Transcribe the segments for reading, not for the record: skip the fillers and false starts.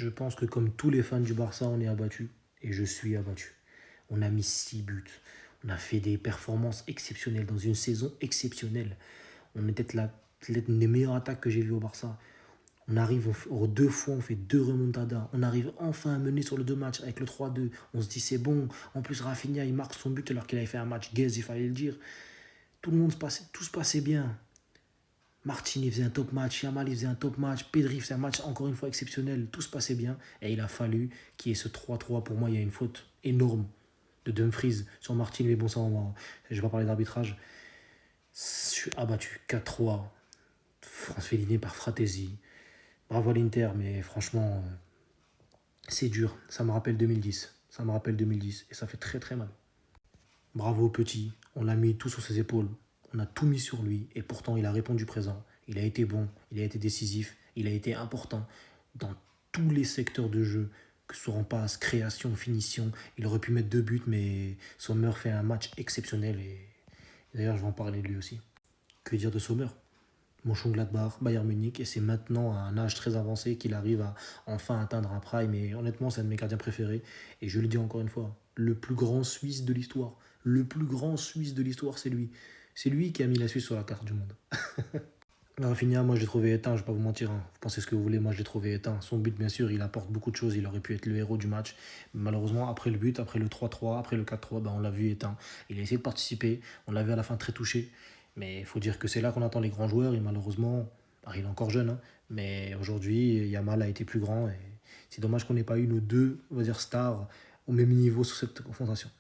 Je pense que comme tous les fans du Barça, on est abattu. Et je suis abattu. On a mis 6 buts. On a fait des performances exceptionnelles dans une saison exceptionnelle. On est peut-être une des meilleures attaques que j'ai vues au Barça. On arrive deux fois, on fait deux remontadas. On arrive enfin à mener sur le deux matchs avec le 3-2. On se dit c'est bon. En plus, Rafinha, il marque son but alors qu'il avait fait un match gaze, il fallait le dire. Tout se passait bien. Martin, il faisait un top match. Yamal, il faisait un top match. Pedri faisait un match encore une fois exceptionnel. Tout se passait bien. Et il a fallu qu'il y ait ce 3-3. Pour moi, il y a une faute énorme de Dumfries sur Martin. Mais bon, ça, je ne vais pas parler d'arbitrage. Je suis abattu. 4-3. France éliminée par Fratesi. Bravo à l'Inter, mais franchement, c'est dur. Ça me rappelle 2010. Ça me rappelle 2010. Et ça fait très très mal. Bravo au petit. On l'a mis tout sur ses épaules. On a tout mis sur lui. Et pourtant, il a répondu présent. Il a été bon. Il a été décisif. Il a été important dans tous les secteurs de jeu. Que ce soit en passe, création, finition. Il aurait pu mettre 2 buts, mais Sommer fait un match exceptionnel. Et d'ailleurs, je vais en parler de lui aussi. Que dire de Sommer? Mönchengladbach, Bayern Munich, et c'est maintenant à un âge très avancé qu'il arrive à enfin atteindre un prime. Et honnêtement, c'est un de mes gardiens préférés. Et je le dis encore une fois, le plus grand Suisse de l'histoire. Le plus grand Suisse de l'histoire, c'est lui. C'est lui qui a mis la Suisse sur la carte du monde. Rafinha, moi je l'ai trouvé éteint, je vais pas vous mentir. Vous pensez ce que vous voulez, moi je l'ai trouvé éteint. Son but, bien sûr, il apporte beaucoup de choses. Il aurait pu être le héros du match. Malheureusement, après le but, après le 3-3, après le 4-3, on l'a vu éteint. Il a essayé de participer. On l'a vu à la fin très touché. Mais il faut dire que c'est là qu'on attend les grands joueurs. Et malheureusement, il est encore jeune. Mais aujourd'hui, Yamal a été plus grand. Et c'est dommage qu'on n'ait pas eu nos deux, on va dire, stars au même niveau sur cette confrontation.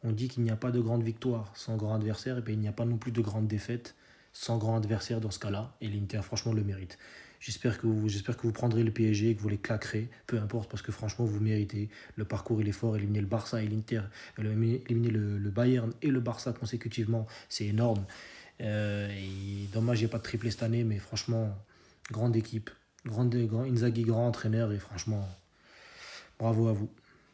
On dit qu'il n'y a pas de grande victoire sans grand adversaire. Et bien il n'y a pas non plus de grande défaite sans grand adversaire dans ce cas-là. Et l'Inter, franchement, le mérite. J'espère que vous prendrez le PSG et que vous les claquerez. Peu importe, parce que franchement, vous méritez. Le parcours, il est fort. Éliminer le Barça et l'Inter, éliminer le Bayern et le Barça consécutivement, c'est énorme. Et dommage, il n'y a pas de triplé cette année, mais franchement, grande équipe. Inzaghi, grand entraîneur. Et franchement, bravo à vous.